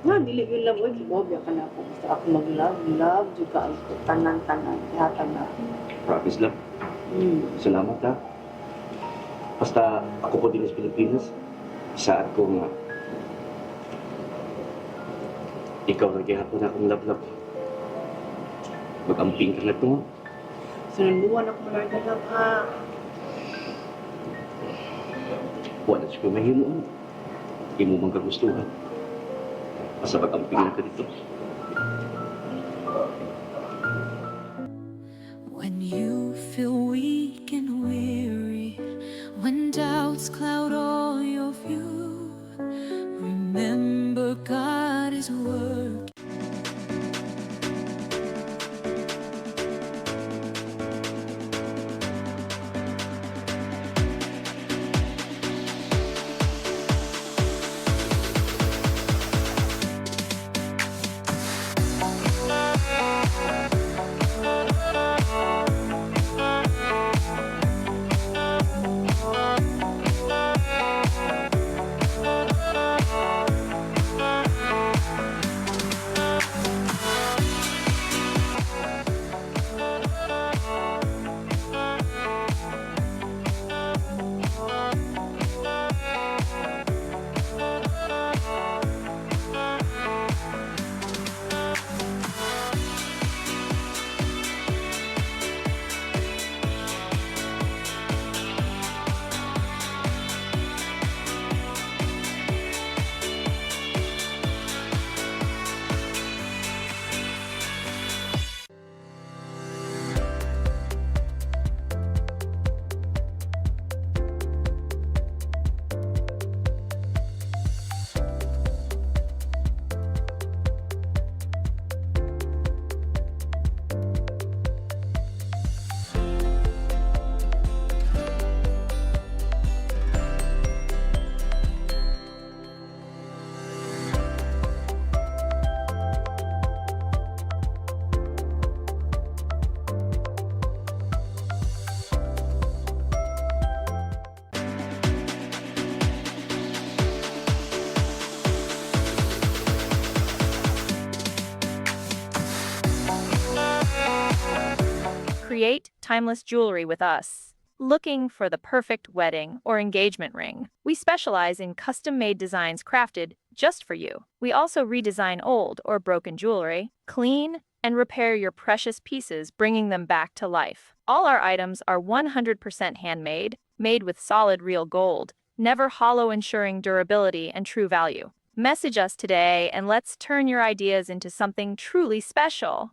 Nga, dili yung love, oy, kibobya ka na ako. Basta ako mag-love, love, jud ka ang tanan-tanan, ihatan na. Promise, love. Salamat, ha. Basta ako po din sa Pilipinas, isaat ko nga ikaw lang kihapon akong love-love. Mag-amping ka na ito. Sununduan ako Lord na love, ha. Wala siya mahimo. Imo mang kagustuhan. Basta mag-amping na ka dito. When you feel weak and weary, when doubts cloud all your view, remember God is working. Create timeless jewelry with us. Looking for the perfect wedding or engagement ring? We specialize in custom-made designs crafted just for you. We also redesign old or broken jewelry, clean, and repair your precious pieces, bringing them back to life. All our items are 100% handmade, made with solid real gold, never hollow, ensuring durability and true value. Message us today and let's turn your ideas into something truly special.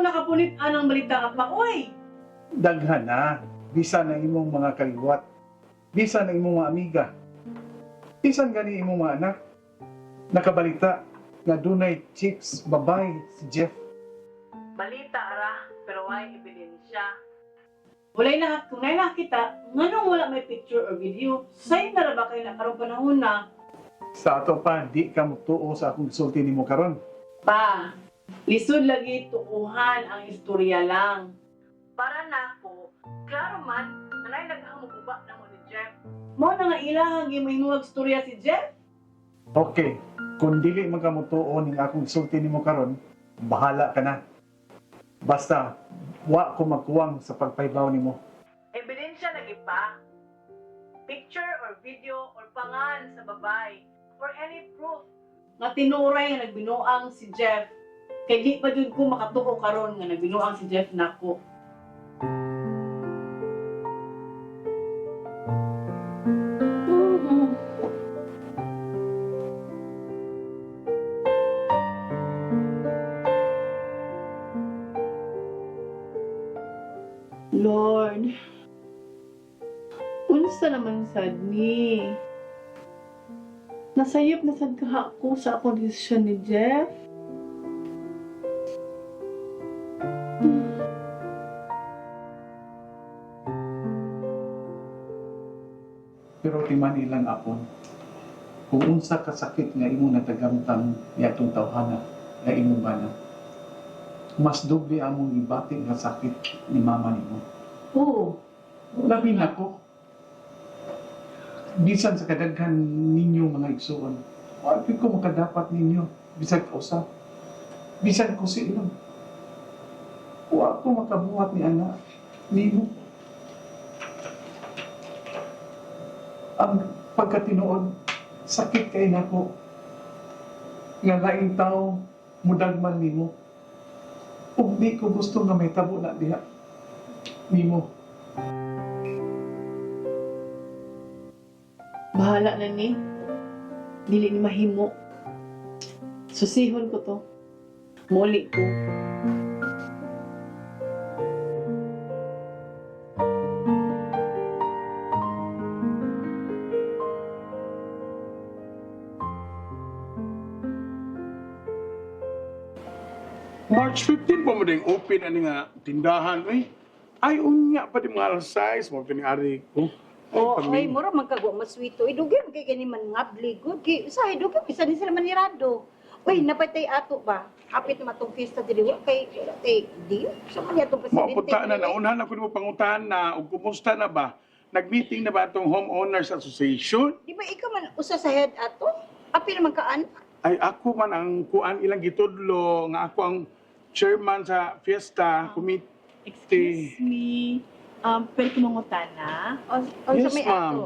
nakapunit anang balita ka pa, oy! Daghan na. Bisa na imong mga kaliwat. Bisa na imong mga amiga. Bisan gani imong mga anak. Nakabalita nga dunay chicks babay si Jeff. Balita ara, pero may ebidensya. Walay na, kung nakita, nganong wala may picture or video, sa'yo na ra ba kayo nakarong panahon na? Sa ato pa, di ka mutuo sa akong gisulti nimo karon. Pa, lisod lagi tuuhan ang istorya lang. Para na ako, klaro man, nanay naghamuguba na mo ni Jeff. Mo na nga ilahang gimahimuhag istorya si Jeff? Okay, kung dili man ka mutuo ning akong gisulti nimo karon, bahala ka na. Basta, wa ko magkuwang sa pagpahibaw nimo. Ebidensya lagi pa. Picture or video or pangan sa babay or any proof nga tinuray nga nagbinuang si Jeff. Kay di pa jud ko makatuo karon nga nagbinuang si Jeff nako. Lord, unsa naman sad ni? Nasayop na sad kaha ko sa akong desisyon ni Jeff. Pero timan ilang apon, kung unsa ka sakit nga imong natagamtang niadtong tawhana nga imong bana, mas doble among ibati nga sakit ni mama nimo. Oo. Labi na ko. Bisan sa kadaghan ninyo mga igsuon, wala ko makadapat ninyo bisan ka usap. Bisan ko si ilong. Wa ko makabuhat ni anak nimo. Ang pagkatinuod, sakit kay nako. Nga laing tao, mudagman nimo. Ug di ko gusto nga may tabo na diha. Nimo. Bahala na ni. Dili ni mahimo. Susihon ko to. Muli ko. March 15 pa mo ding open ani nga tindahan eh. Ay unya pa di mga alas 6 mo piniari ko. Oh, ay mura man kagwa maswito. Idugay kay gani man ngabli good kay usahay dugay bisa ni sila manirado. Uy, napatay ato ba? Apit na matong fiesta dili wa kay di sa man atong presidente. Mapunta na naunahan ako nimo panguntahan na ug kumusta na ba? Nag-meeting na ba atong Homeowners Association? Di ba ikaw man usa sa head ato? Apil man kaan? Ay ako man ang kuan ilang gitudlo nga ako ang chairman sa fiesta committee. Excuse me. Pwede ko mangutana? O Yes, sa may ma'am. ato.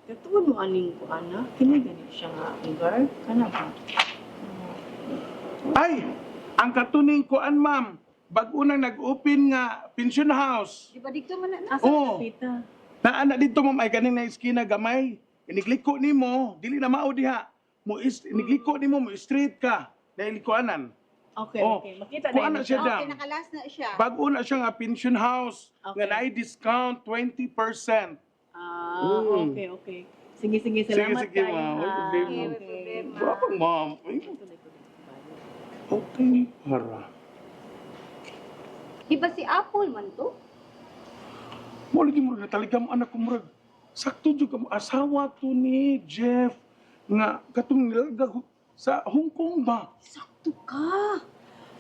Katuon mo aning ko ana? Kini ganit siya nga lugar? Kana ba? Ay, ang katuning kuan ma'am, bag-o nang nag-open nga pension house. Di ba dito man na? Oo. Naana dito ma'am ay kaning na eskina gamay. Inigliko nimo, dili na mao diha. Inigliko nimo mo straight ka. Dahil likuanan. Okay, Oh, okay. Makita kuan na na siya dam. Okay, nakalas na siya. Bago na siya nga pension house. Nga na discount 20%. Mm. Okay, okay. Sige, sige. Sige, Salamat sige, kayo, ma'am. May ha? problema. Okay. Bakit ma'am? Ay, okay, para. Di ba si Apple man to? Mo lagi mo na taligam anak ko murag. Sakto jud ka mo asawa to ni Jeff nga katong nilagag sa Hong Kong ba? Sakto ka.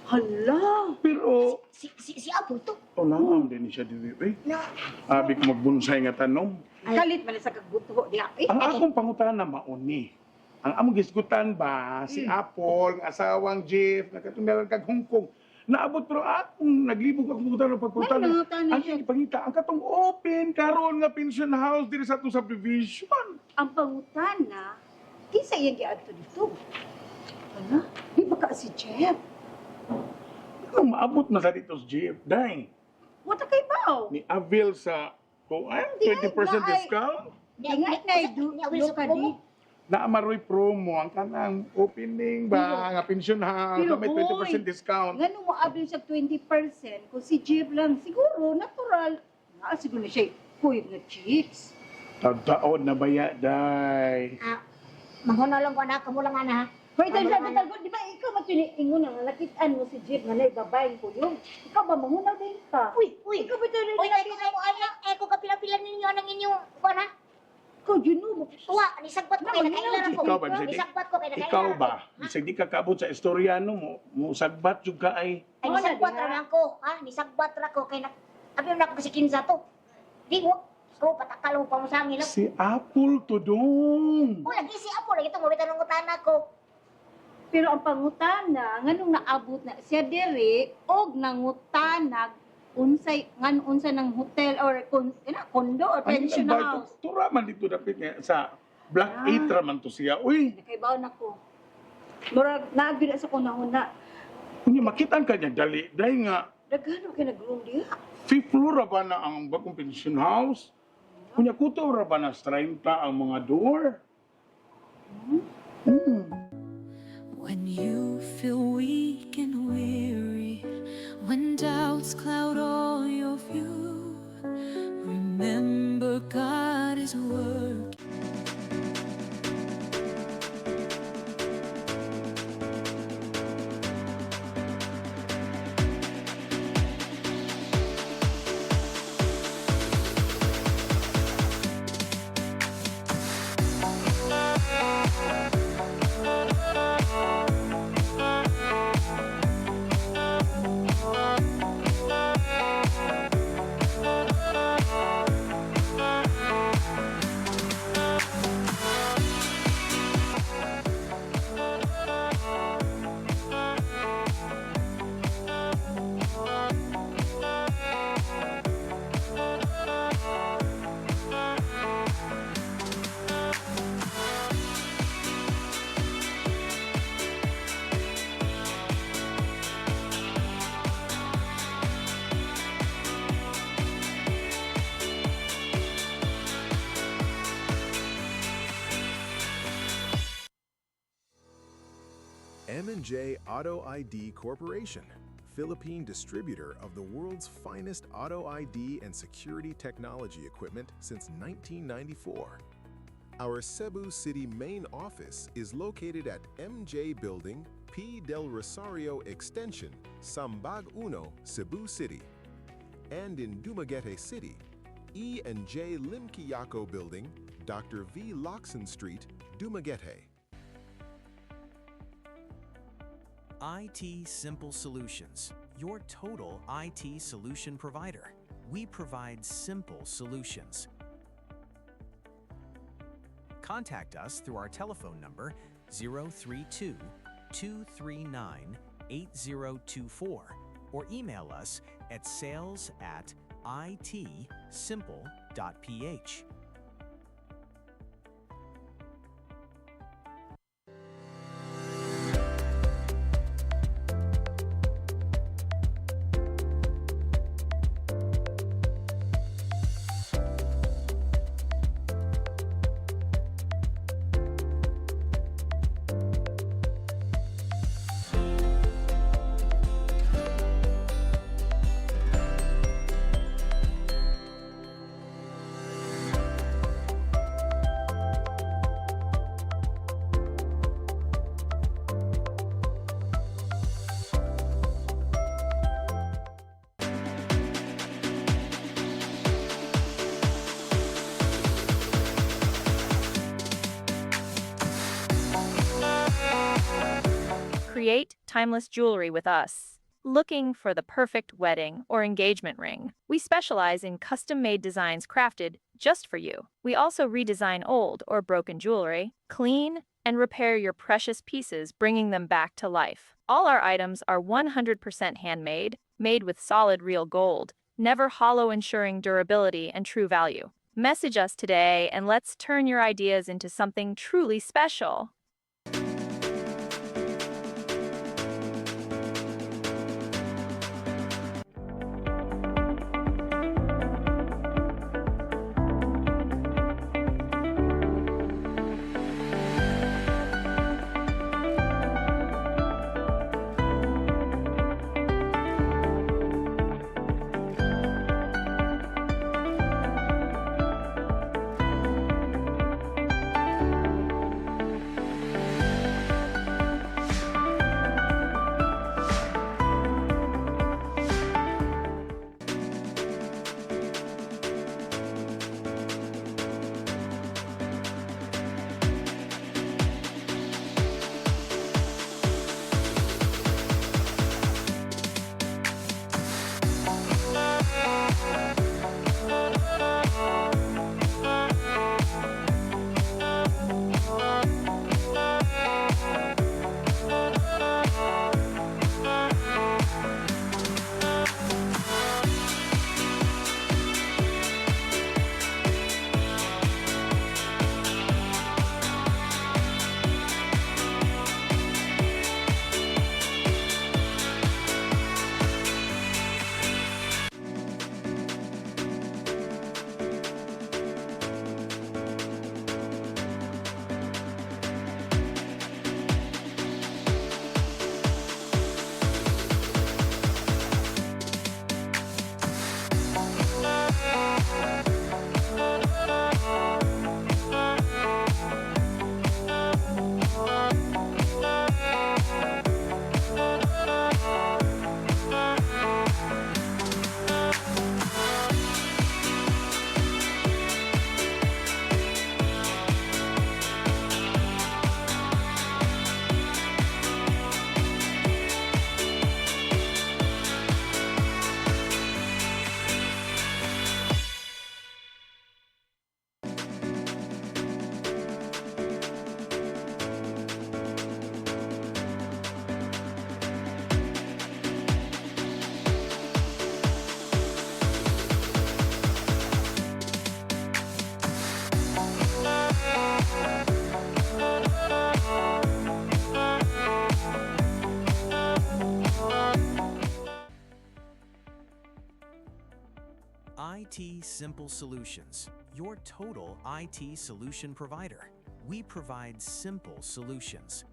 Hala. Pero Si Apple to. naam din siya dili eh. Abi ko magbunsay nga tanom. Kalit man sa kagutuho di ay. Ang akong pangutan na mauni. Ang among gisgutan ba si Apple, ang asawang Jeff, nga katong nilagag Hong Kong. Naabot pero akong naglibog akong pangutan ng pagpunta. May nangutan na Ang siya. ipangita, ang katong open karon nga pension house diri sa atong subdivision. Ang pangutan na, kinsa iya giadto dito? Ano? Di ba ka si Jeff? Anong maabot na sa dito si Jeff? Dahil Wata kay bao. ni Avil sa kuan, Di, 20% ay, discount. Ingay na idu. Lo ka di. naamaroy promo ang kanang opening ba nga pension house pero, may 20% discount. Nga nung maabli siya 20%, kung si Jeep lang, siguro, natural. Siguro na siya, kuya nga chicks. Taon na baya, day. Mahuna lang ko anak, kamo lang ana. Hoy, dahil di ba ikaw matiniingon na nakitaan mo si Jeep nga naibabayin ko yung. Ikaw ba mahuna din ka? Uy, ikaw ba dahil Ikaw mo anak, ko kapila-pila ninyo ng inyong kuana. Ikaw, mo. Tuwa, nisagbat ko kay nakailan ako. Ikaw ba, Jedi? Nisagbat ko kay nakailan Ikaw ako. ba? Bisag di ka kaabot sa istoryano mo sagbat jud ka ay. Ay, nisagbat ra na ako. Nisagbat ra ko kay abi na ako si Kinsa to. Di mo. So, patakalo pa mo sa angin. Si Apple to dong. Lagi si Apo, lagi ito, mabitan ng utana ko. Pero ang pangutana, nga nung naabot na siya diri, og nangutanag, unsay ng hotel or condo or pension house. Tura man dito dapat nga sa Black 8 raman to siya. Uy, Nakaibaw na ko. Murag, naagyo na sa kunahuna. kunya makitaan ka niya dali. Dahil nga, Dagano kayo nag-room diha. 5th floor ra ba na ang bagong pension house? Kunya kuto ra ba na 30 ang mga door? When you feel weak and weary, when doubts cloud all your view, remember God is working. M&J Auto ID Corporation, Philippine distributor of the world's finest auto ID and security technology equipment since 1994. Our Cebu City main office is located at MJ Building, P. Del Rosario Extension, Sambag Uno, Cebu City. And in Dumaguete City, E&J Limquiaco Building, Dr. V. Loxon Street, Dumaguete. IT Simple Solutions, your total IT solution provider. We provide simple solutions. Contact us through our telephone number 032-239-8024 or email us at sales@itsimple.ph. Create timeless jewelry with us. Looking for the perfect wedding or engagement ring? We specialize in custom-made designs crafted just for you. We also redesign old or broken jewelry, clean, and repair your precious pieces, bringing them back to life. All our items are 100% handmade, made with solid real gold, never hollow, ensuring durability and true value. Message us today and let's turn your ideas into something truly special. IT Simple Solutions, your total IT solution provider. We provide simple solutions.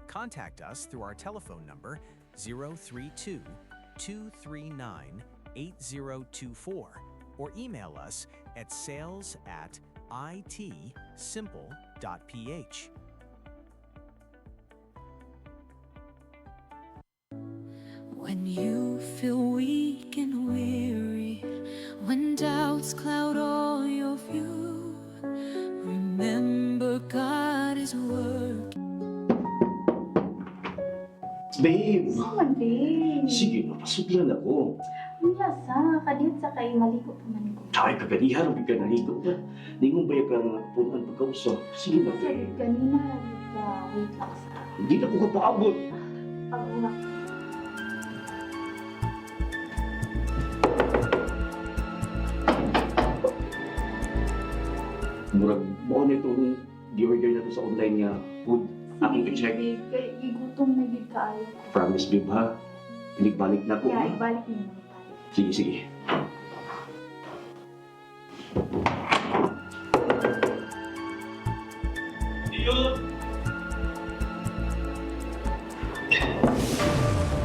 Contact us through our telephone number 032-239-8024 or email us at sales@itsimple.ph. When you feel weak and weary, when doubts cloud all your view, remember God is working. Babe! Saan, babe? Sige, napasudlan ako. Ang lasa, kadiyot sa kay maligo pa man ko. Ay, kagadihan, huwag ka naligo na. Hindi mo ba yung punang pagkausap? Sige na, babe. Kanina, wait lang sa Hindi na ko kapaabot. pag-unak. Murag, mo na itong giver na to sa online nga food. Akong i-check. Babe, kay igutom na gid kaayo ko. Promise, babe, ha? Balik na ko, Kaya ha? ibalik niyo. Sige, sige. Yun!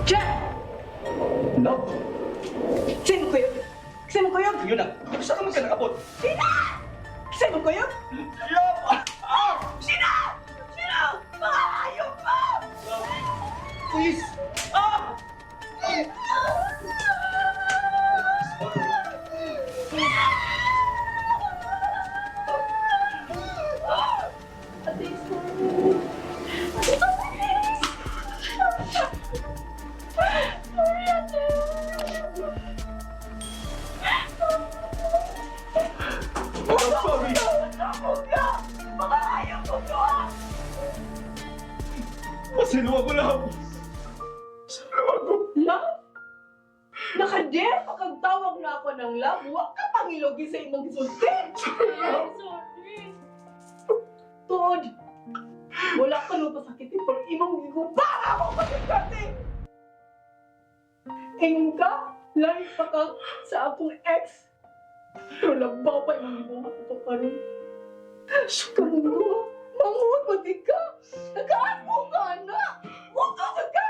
Jeff! No! Sino ko yun? Sino ko yun? Yun na! Saan naman ka nakabot? Sino? Sino ko yun? Love! Oh! Sino? Sino? Mga hayop mo! Please! Ah! I'm sorry! Mga hayop mo to! Pasiluwa ko lang! Pasiluwa ko! Love? Naka-dare pa kang tawag na ako ng love? Huwag ka pangilogi sa imong sulti! I'm sorry. Todd, wala ka nung pasakitin pero imong gigubara ako pasakitin! Ingon ka, lahi pa ka sa akong ex. Pero labaw pa imong gibuhat ito karon. Sukarulo, manguhod mo di ka. Nagaan mo ka, anak! Huwag ka sa ka!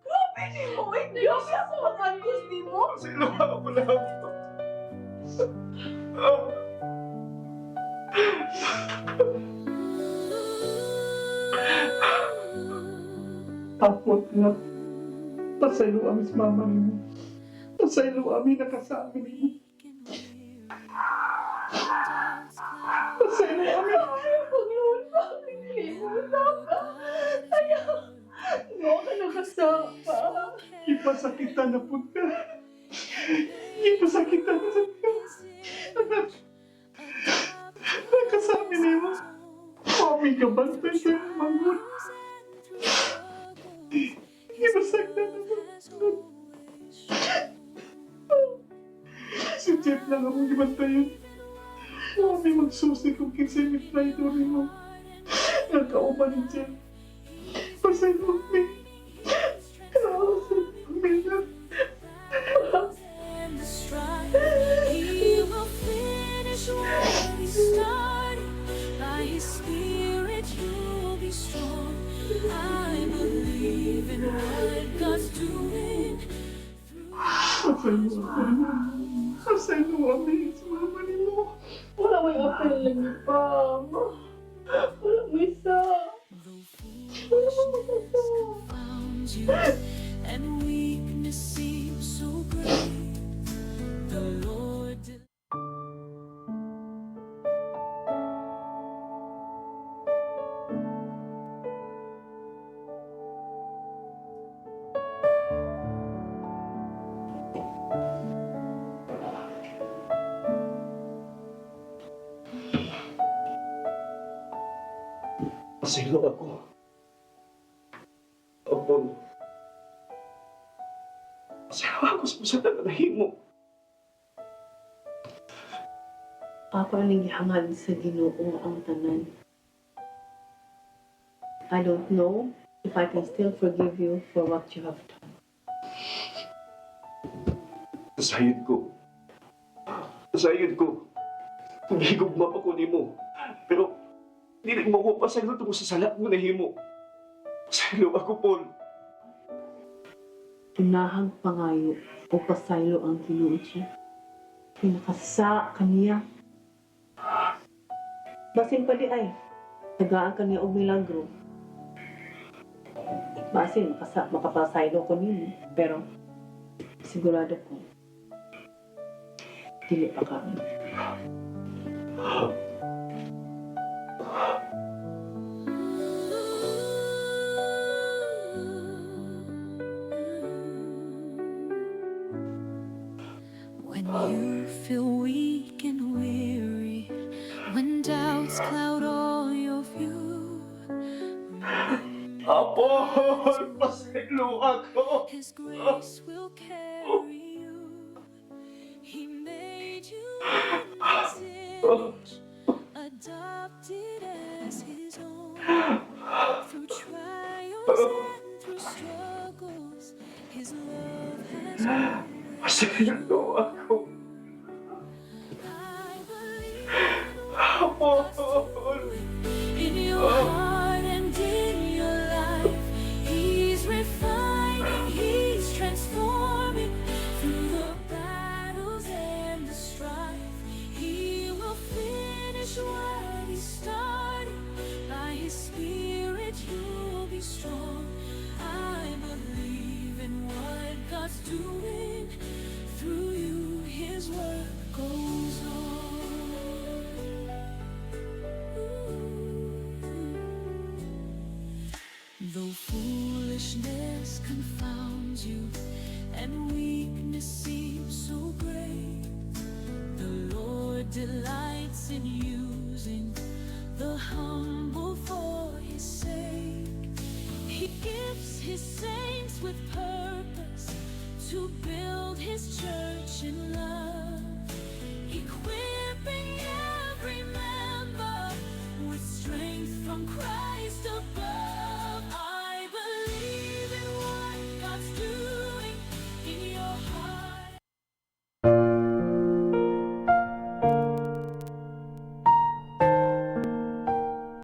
Grabe ni mo, igyaw siya sa mga gusti mo. Pasiluwa ko lang! Tapos nga, pasaylo kami sa mama niyo. Pasaylo kami nakasabi niyo. Pasaylo kami. Pagluhod pa, nilimutan ka. Kaya, huwag ka nakasapa. Ipasakitan na po ka. Ipasakitan na ka. Nakasabi niyo. Mami ka bantay sa mangot. Ipasakitan na po. Si Jeff lang akong gibantayan. Mami magsusi kung kinsay may traitor mo. Nagkauban ni Jeff. Pasay mo, Mami. And the strife, He will finish what He started. By His Spirit, you'll be strong. I believe in what God's doing. Pasay mo, Mami. Pasay mo, Mami. Sa mama ni mo. Wala may apel lang ni Pama. Wala may isa. Wala may isa. Found you, and weakness seems so great. The Lord Pasaylo ako. Apol. Pasaylo ako sa pusatan na nahimo. Ako ang hangad sa Ginoo ang tanan. I don't know if I can still forgive you for what you have done. Pasayod ko. Pasayod ko. Gigugma pa ko nimo. Pero, hindi mo ko pasaylo tungkol sa salat mo na himo. Pasaylo ako, Paul. Unahang pangayo o pasaylo ang Ginoo siya. Pinakasa kaniya. Basin pa di ay, tagaan kaniya og milagro. Basin, makapasaylo ko nimo. Pero, sigurado ko, dili pa kami. When you feel weak and weary, when doubts cloud all your view, Apol! Pasaylo ako! His grace will carry you. He made you in His image, adopted as His own. Through trials and through struggles, His love has grown. Pasaylo ako! Apol! In your heart and in your life, He's refining, He's transforming. Through the battles and the strife, He will finish what He started. By His Spirit you'll be strong. I believe in what God's doing. Through you His work goes on. Though foolishness confounds you and weakness seems so great, the Lord delights in using the humble for His sake. He gives His saints with purpose to build His church in love, equipping every member with strength from Christ above.